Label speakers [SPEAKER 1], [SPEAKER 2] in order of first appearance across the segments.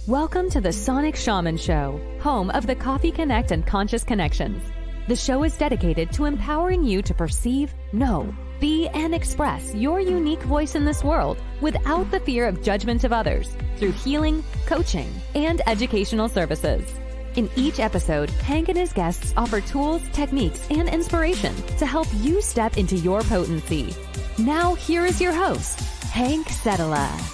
[SPEAKER 1] Welcome to the Sonic Shaman Show, home of the Coffee Connect and Conscious Connections. The show is dedicated to empowering you to perceive, know, be, and express your unique voice in this world without the fear of judgment of others through healing, coaching, and educational services. In each episode, Hank and his guests offer tools, techniques, and inspiration to help you step into your potency. Now, here is your host, Hank Setala.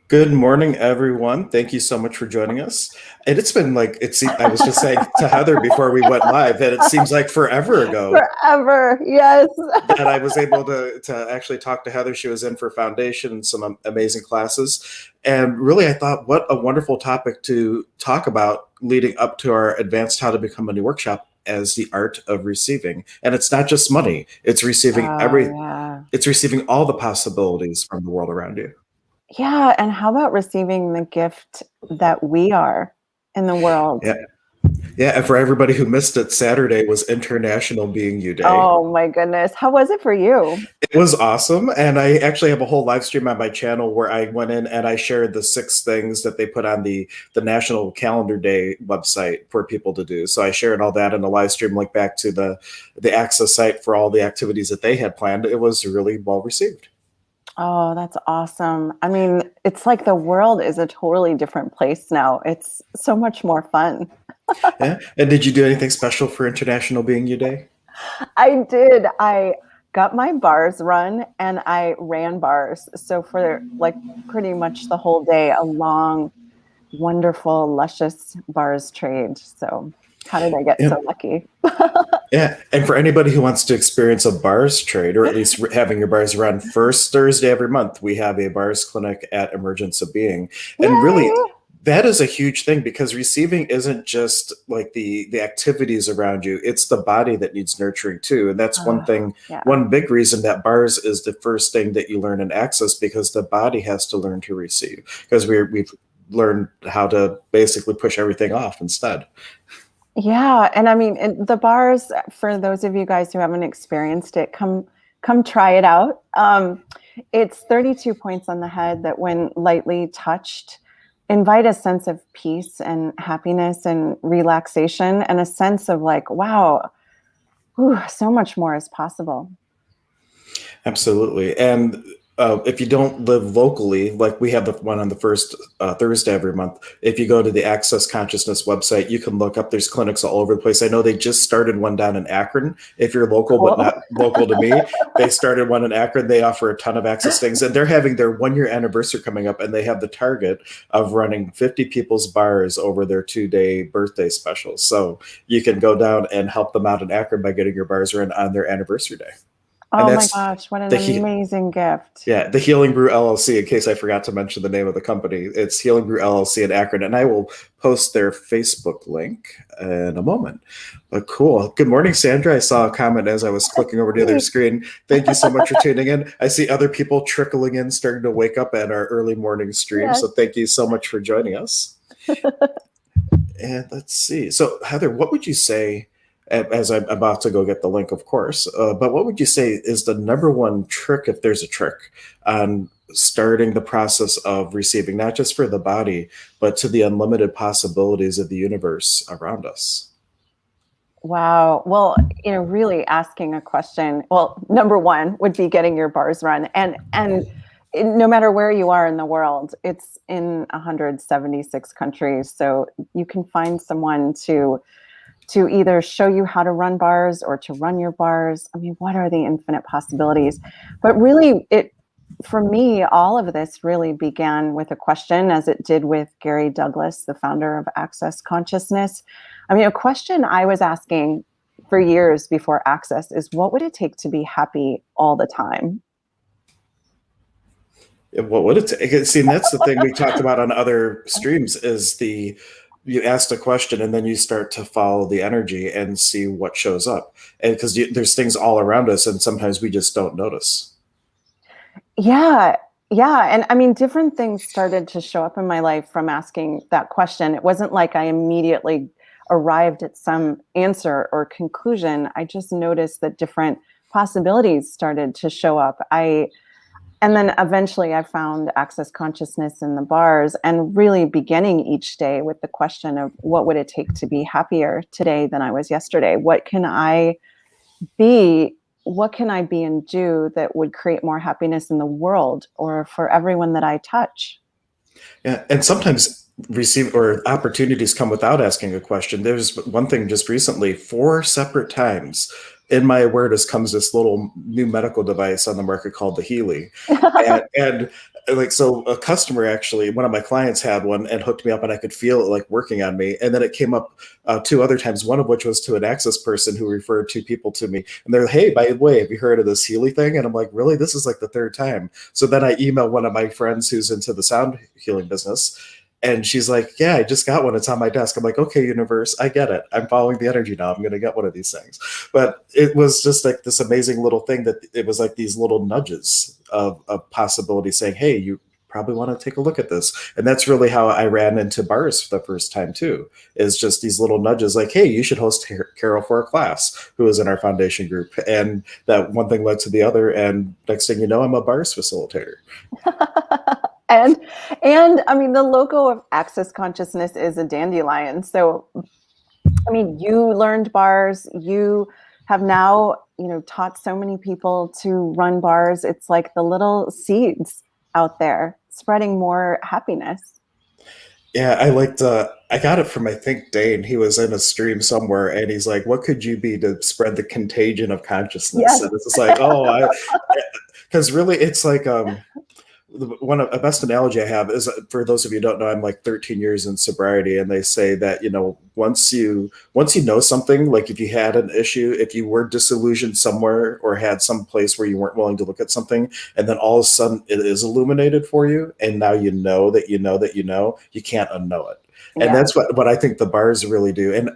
[SPEAKER 2] Good morning, everyone. Thank you so much for joining us. And it's been like, I was just saying to Heather before we went live that it seems like forever ago.
[SPEAKER 3] Forever, yes.
[SPEAKER 2] That I was able to actually talk to Heather. She was in for foundation and some amazing classes. And really, I thought, what a wonderful topic to talk about leading up to our Advanced How to Become Money workshop as the art of receiving. And it's not just money. It's receiving everything. Yeah. It's receiving all the possibilities from the world around you.
[SPEAKER 3] Yeah. And how about receiving the gift that we are in the world?
[SPEAKER 2] Yeah. Yeah. And for everybody who missed it, Saturday was International Being You Day.
[SPEAKER 3] Oh, my goodness. How was it for you?
[SPEAKER 2] It was awesome. And I actually have a whole live stream on my channel where I went in and I shared the 6 things that they put on the National Calendar Day website for people to do. So I shared all that in a live stream, link back to the Access site for all the activities that they had planned. It was really well received.
[SPEAKER 3] Oh, that's awesome. I mean, it's like the world is a totally different place now. It's so much more fun.
[SPEAKER 2] Yeah. And did you do anything special for International Being You Day?
[SPEAKER 3] I did. I got my bars run and I ran bars. So for like pretty much the whole day, a long, wonderful, luscious bars trade. So how did I get so lucky?
[SPEAKER 2] Yeah. And for anybody who wants to experience a bars trade, or at least having your bars run, first Thursday every month, we have a bars clinic at Emergence of Being. And
[SPEAKER 3] Yay!
[SPEAKER 2] Really, that is a huge thing because receiving isn't just like the activities around you. It's the body that needs nurturing too. And that's one thing, one big reason that bars is the first thing that you learn in Access, because the body has to learn to receive, because we've learned how to basically push everything off instead.
[SPEAKER 3] Yeah. And I mean, the bars, for those of you guys who haven't experienced it, come try it out. It's 32 points on the head that when lightly touched, invite a sense of peace and happiness and relaxation and a sense of like, wow, so much more is possible. Absolutely.
[SPEAKER 2] And if you don't live locally, like we have the one on the first Thursday every month, if you go to the Access Consciousness website, you can look up, there's clinics all over the place. I know they just started one down in Akron. If you're local, but not local to me, they started one in Akron. They offer a ton of Access things, and they're having their 1-year anniversary coming up, and they have the target of running 50 people's bars over their 2-day birthday special. So you can go down and help them out in Akron by getting your bars run on their anniversary day.
[SPEAKER 3] Oh my gosh, what an amazing gift.
[SPEAKER 2] Yeah, the Healing Brew LLC, in case I forgot to mention the name of the company, it's Healing Brew LLC in Akron, and I will post their Facebook link in a moment. But cool. Good morning, Sandra. I saw a comment as I was clicking over the other screen. Thank you so much for tuning in. I see other people trickling in, starting to wake up at our early morning stream, so thank you so much for joining us. And let's see. So, Heather, what would you say, as I'm about to go get the link, of course, but what would you say is the number one trick, if there's a trick, on starting the process of receiving, not just for the body, but to the unlimited possibilities of the universe around us?
[SPEAKER 3] Wow. Well, really asking a question. Well, number one would be getting your bars run. And no matter where you are in the world, it's in 176 countries. So you can find someone to either show you how to run bars or to run your bars. I mean, what are the infinite possibilities? But really, for me, all of this really began with a question, as it did with Gary Douglas, the founder of Access Consciousness. I mean, a question I was asking for years before Access is, what would it take to be happy all the time?
[SPEAKER 2] What would it take? See, and that's the thing we talked about on other streams, is you ask a question and then you start to follow the energy and see what shows up. And because there's things all around us and sometimes we just don't notice.
[SPEAKER 3] Yeah. And I mean, different things started to show up in my life from asking that question. It wasn't like I immediately arrived at some answer or conclusion. I just noticed that different possibilities started to show up. And And then eventually I found access consciousness in the bars, and really beginning each day with the question of what would it take to be happier today than I was yesterday? What can I be? What can I be and do that would create more happiness in the world or for everyone that I touch?
[SPEAKER 2] Yeah, and sometimes receive or opportunities come without asking a question. There's one thing just recently, 4 separate times in my awareness comes this little new medical device on the market called the Healy. And like, so a customer, actually, one of my clients had one and hooked me up, and I could feel it like working on me. And then it came up 2 other times, one of which was to an access person who referred 2 people to me. And they're, hey, by the way, have you heard of this Healy thing? And I'm like, really? This is like the 3rd time. So then I emailed one of my friends who's into the sound healing business. And she's like, yeah, I just got one. It's on my desk. I'm like, okay, universe, I get it. I'm following the energy now. I'm going to get one of these things. But it was just like this amazing little thing that it was like these little nudges of possibility saying, hey, you probably want to take a look at this. And that's really how I ran into bars for the first time too, is just these little nudges like, hey, you should host Carol for a class, who is in our foundation group. And that one thing led to the other. And next thing you know, I'm a bars facilitator.
[SPEAKER 3] And I mean, the logo of access consciousness is a dandelion. So, I mean, you learned bars, you have now, taught so many people to run bars. It's like the little seeds out there spreading more happiness.
[SPEAKER 2] Yeah, I got it from, I think, Dain. He was in a stream somewhere, and he's like, what could you be to spread the contagion of consciousness?
[SPEAKER 3] Yes.
[SPEAKER 2] And it's just like, because really it's like, one of the best analogy I have is, for those of you who don't know, I'm like 13 years in sobriety, and they say that, once you know something, like if you had an issue, if you were disillusioned somewhere or had some place where you weren't willing to look at something, and then all of a sudden it is illuminated for you, and now you know that you know that you can't unknow it. And that's what I think the bars really do. And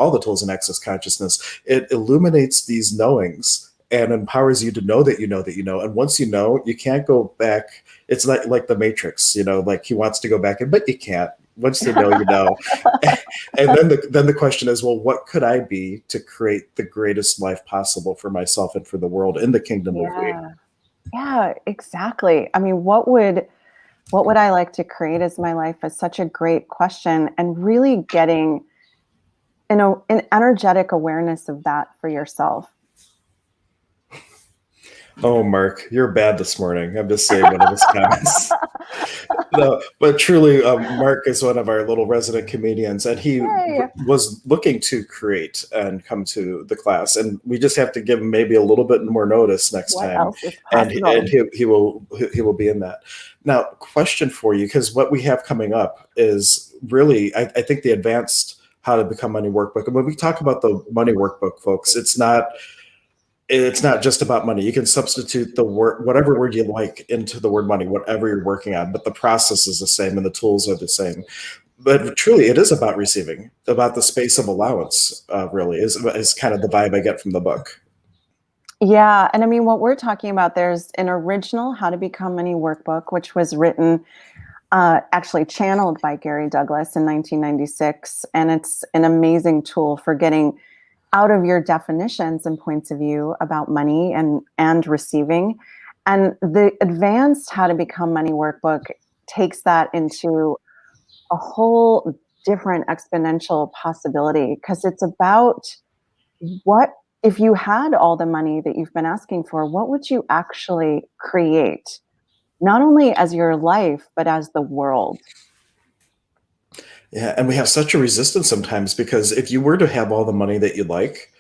[SPEAKER 2] all the tools in access consciousness, it illuminates these knowings and empowers you to know that you know that you know. And once you know, you can't go back. It's like the Matrix, like he wants to go back in, but you can't. Once you know, you know. And then the question is, well, what could I be to create the greatest life possible for myself and for the world in the kingdom of we?
[SPEAKER 3] Yeah, exactly. I mean, what would I like to create as my life is such a great question, and really getting an energetic awareness of that for yourself.
[SPEAKER 2] Oh, Mark, you're bad this morning. I'm just saying one of his comments. No, but truly, Mark is one of our little resident comedians, and he was looking to create and come to the class. And we just have to give him maybe a little bit more notice next time. And he will be in that. Now, question for you, because what we have coming up is really, I think, the advanced How to Become Money workbook. And when we talk about the money workbook, folks, it's not just about money. You can substitute the word, whatever word you like, into the word money, whatever you're working on, but the process is the same and the tools are the same. But truly, it is about receiving, about the space of allowance, really, is kind of the vibe I get from the book.
[SPEAKER 3] Yeah. And I mean, what we're talking about, there's an original How to Become Money workbook, which was written, actually channeled by Gary Douglas in 1996. And it's an amazing tool for getting out of your definitions and points of view about money and receiving. And the advanced How to Become Money workbook takes that into a whole different exponential possibility, because it's about, what if you had all the money that you've been asking for, what would you actually create? Not only as your life, but as the world.
[SPEAKER 2] Yeah, and we have such a resistance sometimes, because if you were to have all the money that you like,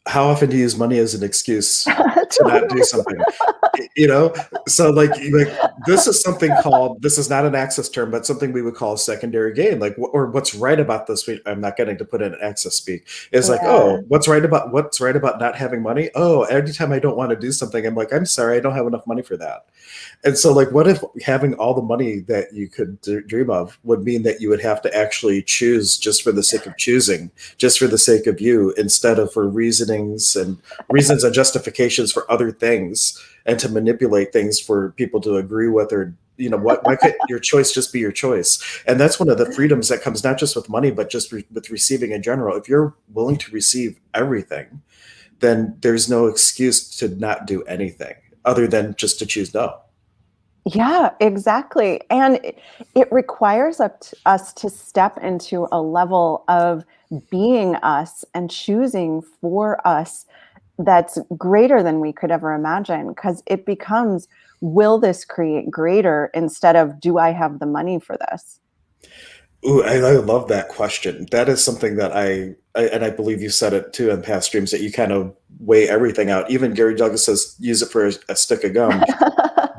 [SPEAKER 2] how often do you use money as an excuse to not do something? So like this is something called, this is not an access term, but something we would call secondary gain. Like, or what's right about this? I'm not getting to put in access speak. Is like, oh, what's right about not having money? Oh, every time I don't want to do something, I'm like, I'm sorry, I don't have enough money for that. And so, like, what if having all the money that you could dream of would mean that you would have to actually choose just for the sake of choosing, just for the sake of you, instead of for reasons and justifications for other things, and to manipulate things for people to agree with, or why could your choice just be your choice? And that's one of the freedoms that comes not just with money, but just with receiving in general. If you're willing to receive everything, then there's no excuse to not do anything. other than just to choose no.
[SPEAKER 3] Yeah, exactly. And it requires us to step into a level of being us and choosing for us that's greater than we could ever imagine, because it becomes, will this create greater, instead of, do I have the money for this?
[SPEAKER 2] Ooh, I love that question. That is something that and I believe you said it too in past streams, that you kind of weigh everything out. Even Gary Douglas says, use it for a stick of gum.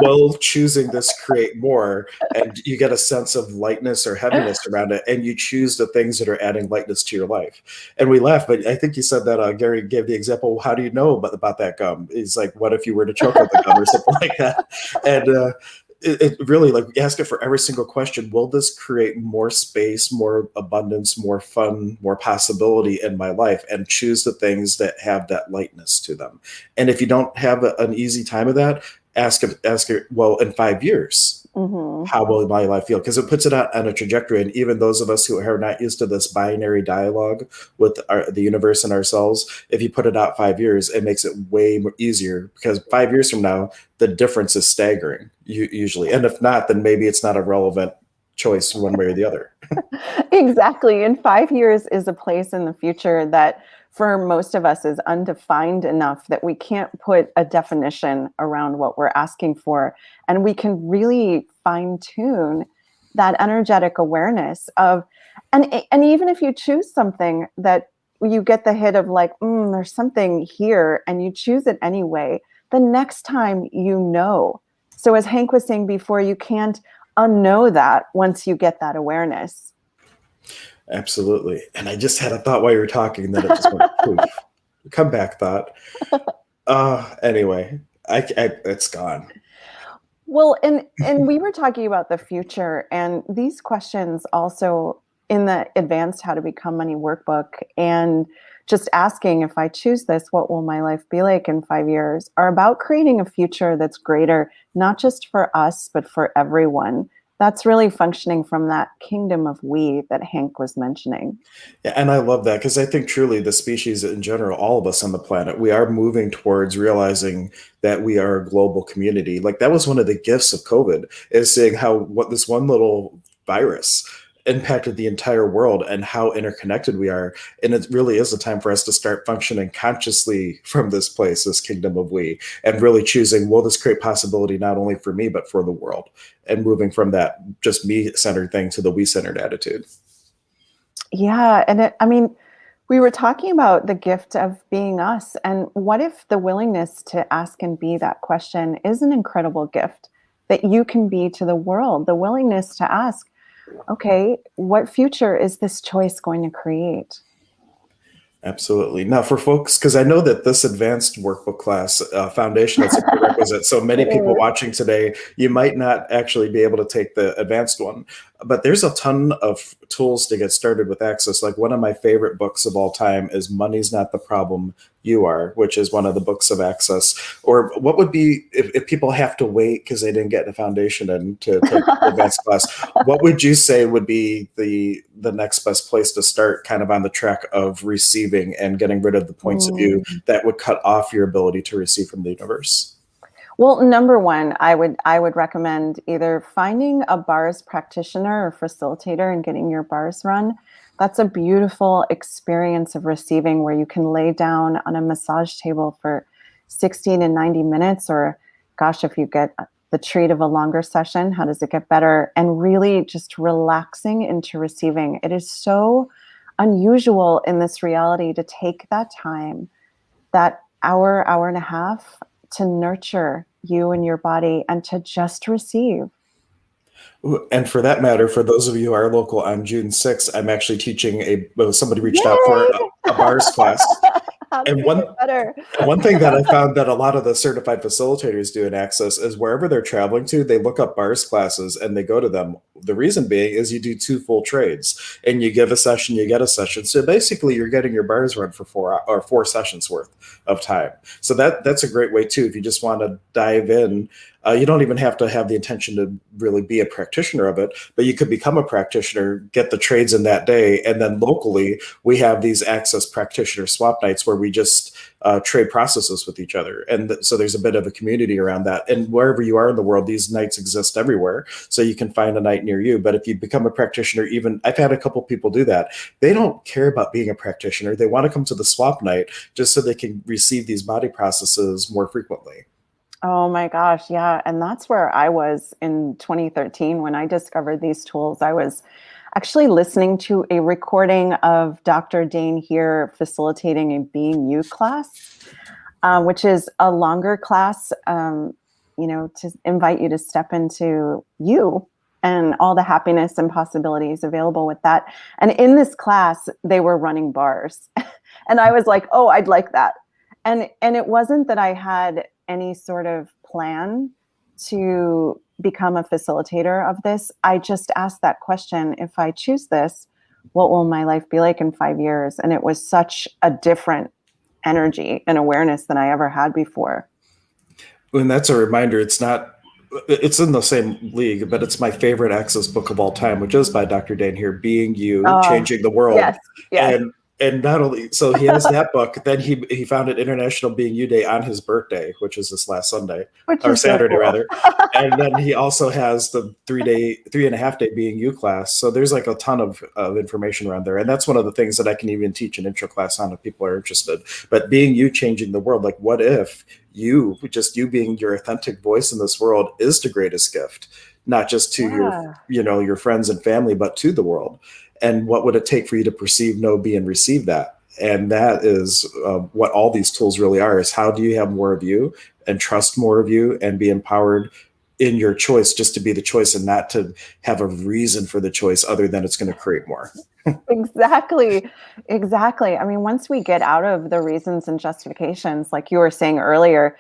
[SPEAKER 2] Will choosing this create more? And you get a sense of lightness or heaviness around it, and you choose the things that are adding lightness to your life. And we laugh, but I think you said that Gary gave the example, how do you know about that gum? He's like, what if you were to choke on the gum or something like that? And it really, like, you ask it for every single question. Will this create more space, more abundance, more fun, more possibility in my life? And choose the things that have that lightness to them. And if you don't have an easy time of that, ask it, well, in 5 years, how will my life feel? Because it puts it on a trajectory. And even those of us who are not used to this binary dialogue with the universe and ourselves, if you put it out 5 years, it makes it way more easier, because 5 years from now, the difference is staggering usually. And if not, then maybe it's not a relevant choice one way or the other.
[SPEAKER 3] Exactly. And 5 years is a place in the future that for most of us is undefined enough that we can't put a definition around what we're asking for. And we can really fine tune that energetic awareness of, and even if you choose something that you get the hit of like, there's something here, and you choose it anyway, the next time you know. So as Hank was saying before, you can't unknow that once you get that awareness.
[SPEAKER 2] Absolutely. And I just had a thought while you were talking that it just went poof. Come back thought. Anyway, it's gone.
[SPEAKER 3] Well, and we were talking about the future, and these questions also in the Advanced How to Become Money workbook, and just asking, if I choose this, what will my life be like in 5 years, are about creating a future that's greater, not just for us, but for everyone. That's really functioning from that kingdom of we that Hank was mentioning.
[SPEAKER 2] Yeah, and I love that, because I think truly the species in general, all of us on the planet, we are moving towards realizing that we are a global community. Like, that was one of the gifts of COVID, is seeing how what this one little virus impacted the entire world and how interconnected we are. And it really is a time for us to start functioning consciously from this place, this kingdom of we, and really choosing, will this create possibility not only for me, but for the world? And moving from that just me-centered thing to the we-centered attitude.
[SPEAKER 3] Yeah. And I mean, we were talking about the gift of being us. And what if the willingness to ask and be that question is an incredible gift that you can be to the world? The willingness to ask, okay, what future is this choice going to create?
[SPEAKER 2] Absolutely. Now, for folks, because I know that this advanced workbook class foundation, that's a prerequisite. So many people watching today, you might not actually be able to take the advanced one, but there's a ton of tools to get started with Access. Like, one of my favorite books of all time is Money's Not the Problem, You Are, which is one of the books of Access. Or what would be, if people have to wait because they didn't get the foundation in to take the advanced class, what would you say would be the next best place to start, kind of on the track of receiving and getting rid of the points of view that would cut off your ability to receive from the universe?
[SPEAKER 3] Well, number one, I would recommend either finding a bars practitioner or facilitator and getting your bars run. That's a beautiful experience of receiving, where you can lay down on a massage table for 60 to 90 minutes, or gosh, if you get the treat of a longer session, how does it get better? And really just relaxing into receiving. It is so unusual in this reality to take that time, that hour, hour and a half, to nurture you and your body and to just receive.
[SPEAKER 2] And for that matter, for those of you who are local, on June 6th, I'm actually teaching somebody reached out for a bars class. And one thing that I found that a lot of the certified facilitators do in Access is, wherever they're traveling to, they look up bars classes and they go to them. The reason being is you do 2 full trades, and you give a session, you get a session. So basically you're getting your bars run for 4 sessions worth of time. So that's a great way too. If you just want to dive in, you don't even have to have the intention to really be a practitioner of it, but you could become a practitioner, get the trades in that day. And then locally, we have these Access practitioner swap nights where we just trade processes with each other. And so there's a bit of a community around that. And wherever you are in the world, these nights exist everywhere. So you can find a night near you. But if you become a practitioner, even I've had a couple people do that. They don't care about being a practitioner. They want to come to the swap night just so they can receive these body processes more frequently.
[SPEAKER 3] Oh my gosh. Yeah. And that's where I was in 2013 when I discovered these tools. I was actually listening to a recording of Dr. Dain Heer facilitating a Being You class, which is a longer class, to invite you to step into you and all the happiness and possibilities available with that. And in this class, they were running bars. And I was like, oh, I'd like that. And it wasn't that I had any sort of plan to become a facilitator of this. I just asked that question, if I choose this, what will my life be like in 5 years? And it was such a different energy and awareness than I ever had before.
[SPEAKER 2] And that's a reminder, it's in the same league, but it's my favorite access book of all time, which is by Dr. Dain Heer, Being You, Changing the World.
[SPEAKER 3] Yes.
[SPEAKER 2] And not only, so he has that book, then he founded International Being You Day on his birthday, which is this last Sunday, or Saturday rather. And then he also has the 3.5 day Being You class. So there's like a ton of information around there. And that's one of the things that I can even teach an intro class on if people are interested. But Being You, Changing the World, like what if you being your authentic voice in this world is the greatest gift, not just to your friends and family, but to the world. And what would it take for you to perceive, know, be, and receive that? And that is what all these tools really are, is how do you have more of you and trust more of you and be empowered in your choice, just to be the choice and not to have a reason for the choice other than it's going to create more.
[SPEAKER 3] Exactly. I mean, once we get out of the reasons and justifications, like you were saying earlier,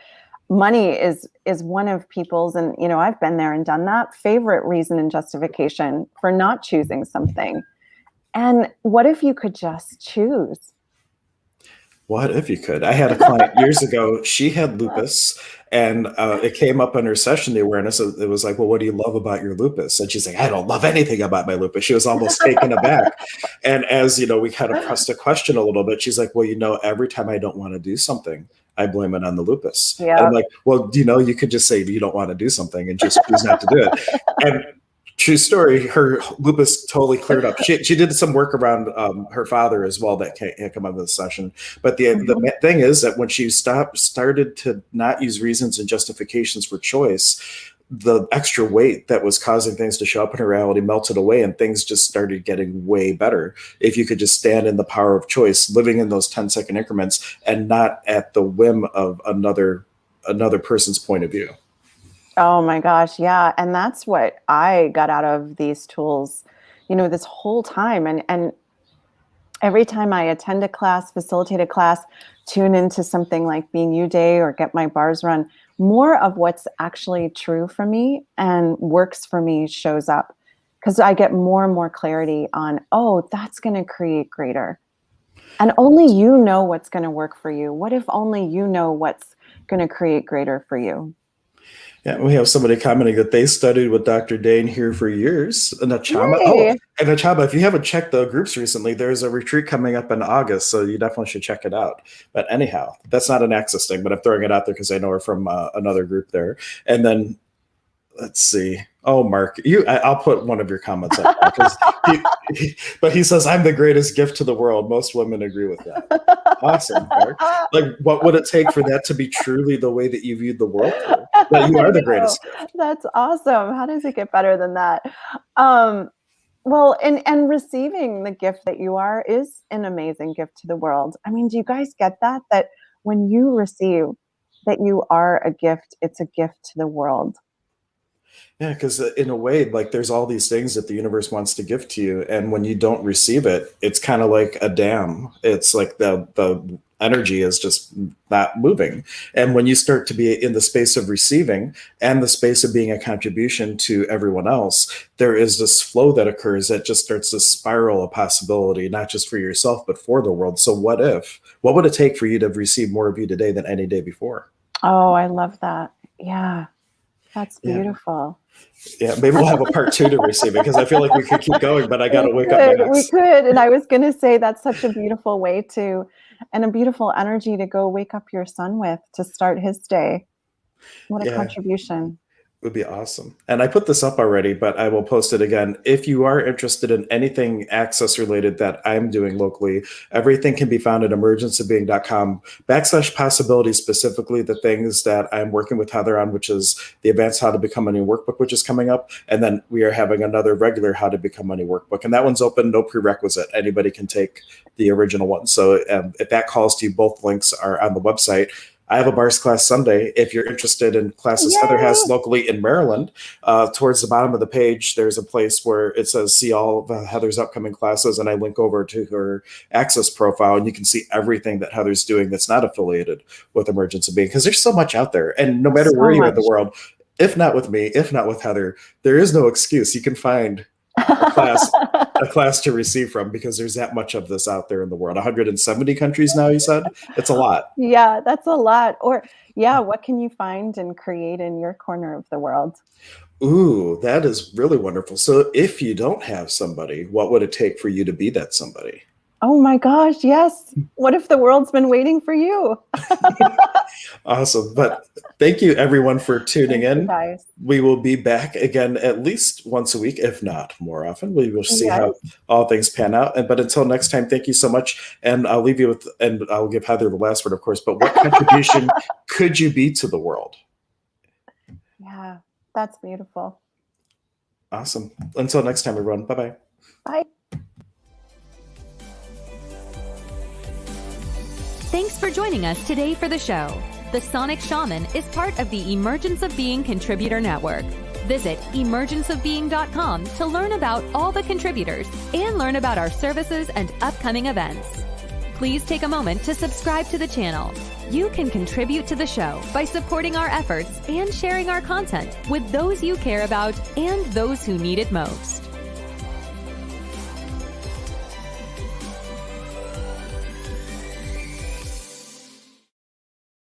[SPEAKER 3] money is one of people's, and I've been there and done that, favorite reason and justification for not choosing something. And what if you could just choose?
[SPEAKER 2] What if you could? I had a client years ago, she had lupus, and it came up in her session, the awareness. It was like, well, what do you love about your lupus? And she's like, I don't love anything about my lupus. She was almost taken aback. And as we kind of pressed the question a little bit, she's like, well, every time I don't want to do something, I blame it on the lupus.
[SPEAKER 3] Yeah.
[SPEAKER 2] I'm like, well, you could just say you don't want to do something and just choose not to do it. And true story, her lupus totally cleared up. She did some work around her father as well that can't come out of the session. But the thing is that when she started to not use reasons and justifications for choice, the extra weight that was causing things to show up in her reality melted away, and things just started getting way better. If you could just stand in the power of choice, living in those 10-second increments and not at the whim of another person's point of view.
[SPEAKER 3] Oh my gosh. Yeah. And that's what I got out of these tools, this whole time. And every time I attend a class, facilitate a class, tune into something like Being You Day or get my bars run, more of what's actually true for me and works for me shows up, because I get more and more clarity on, oh, that's going to create greater. And only you know what's going to work for you. What if only you know what's going to create greater for you?
[SPEAKER 2] Yeah, we have somebody commenting that they studied with Dr. Dain Heer for years. And Achama, and Achama, if you haven't checked the groups recently, there's a retreat coming up in August, so you definitely should check it out. But anyhow, that's not an access thing, but I'm throwing it out there because I know her from another group there. And then let's see. Oh, Mark, I'll put one of your comments up because but he says, I'm the greatest gift to the world. Most women agree with that. Awesome, Mark. Like, what would it take for that to be truly the way that you viewed the world? That you are the greatest gift.
[SPEAKER 3] That's awesome. How does it get better than that? Well, and receiving the gift that you are is an amazing gift to the world. I mean, do you guys get that? That when you receive that you are a gift, it's a gift to the world.
[SPEAKER 2] Yeah, because in a way, like there's all these things that the universe wants to give to you. And when you don't receive it, it's kind of like a dam. It's like the energy is just not moving. And when you start to be in the space of receiving and the space of being a contribution to everyone else, there is this flow that occurs that just starts to spiral of possibility, not just for yourself, but for the world. So what would it take for you to receive more of you today than any day before?
[SPEAKER 3] Oh, I love that. Yeah. That's beautiful.
[SPEAKER 2] Yeah, maybe we'll have a part 2 to receive it, because I feel like we could keep going, but I got to wake up next.
[SPEAKER 3] We could. And I was going to say that's such a beautiful way to and a beautiful energy to go wake up your son with to start his day. What a contribution.
[SPEAKER 2] Would be awesome. And I put this up already, but I will post it again. If you are interested in anything access related that I'm doing locally, everything can be found at emergenceofbeing.com/possibilities, specifically the things that I'm working with Heather on, which is the Advanced How to Become Money workbook, which is coming up. And then we are having another regular How to Become Money workbook. And that one's open, no prerequisite. Anybody can take the original one. So if that calls to you, both links are on the website. I have a bars class Sunday. If you're interested in classes Heather has locally in Maryland, towards the bottom of the page, there's a place where it says see all of Heather's upcoming classes, and I link over to her Access profile, and you can see everything that Heather's doing that's not affiliated with Emergence of Being, because there's so much out there. And no matter where you are in the world, if not with me, if not with Heather, there is no excuse. You can find a class to receive from, because there's that much of this out there in the world. 170 countries now, you said? It's a lot.
[SPEAKER 3] Yeah, that's a lot. Or what can you find and create in your corner of the world?
[SPEAKER 2] Ooh, that is really wonderful. So if you don't have somebody, what would it take for you to be that somebody?
[SPEAKER 3] Oh my gosh, yes. What if the world's been waiting for you?
[SPEAKER 2] Awesome. But thank you everyone for tuning in.
[SPEAKER 3] Guys.
[SPEAKER 2] We will be back again at least once a week, if not more often. We will see how all things pan out. But until next time, thank you so much. And I'll leave you with, and I'll give Heather the last word, of course, but what contribution could you be to the world?
[SPEAKER 3] Yeah, that's beautiful.
[SPEAKER 2] Awesome. Until next time, everyone. Bye-bye.
[SPEAKER 3] Bye.
[SPEAKER 1] Thanks for joining us today for the show. The Sonic Shaman is part of the Emergence of Being Contributor Network. Visit emergenceofbeing.com to learn about all the contributors and learn about our services and upcoming events. Please take a moment to subscribe to the channel. You can contribute to the show by supporting our efforts and sharing our content with those you care about and those who need it most.